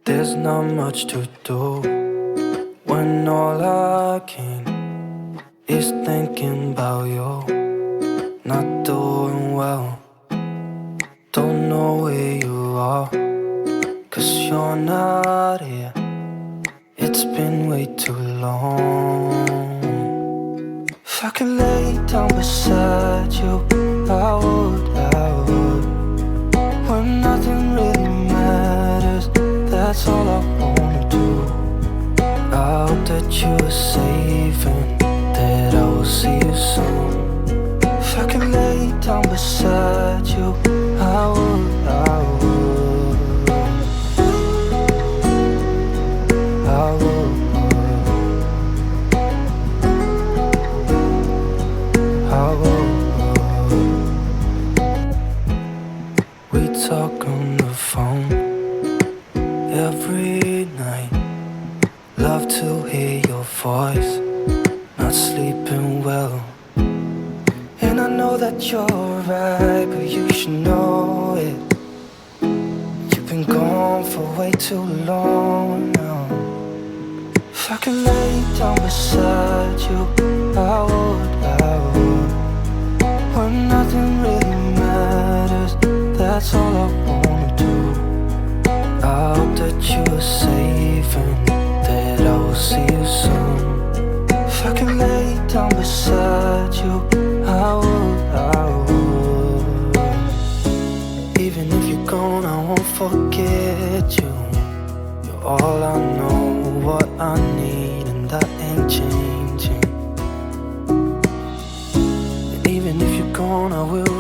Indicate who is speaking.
Speaker 1: There's not much to do when all I can is thinking about you. Not doing well, don't know where you are, 'cause you're not here. It's been way too long. If I could lay down beside you, I would, when nothing really matters, that's all I wanna do. I hope that you are safe and that I will see you soon. If I could lay down beside you, I would, I would, I would, I would. We talk on the phone every night. Love to hear your voice, not sleeping well. And I know that you're right, but you should know it. You've been gone for way too long now. If I could lay down beside you, I would, I would. When nothing really matters, that's all I wanna do. I hope that you are safe and that I will see you soon. If I could lay down beside you, I would, I would. Even if you're gone, I won't forget you. You're all I know, what I need, and that ain't changing. And even if you're gone, I will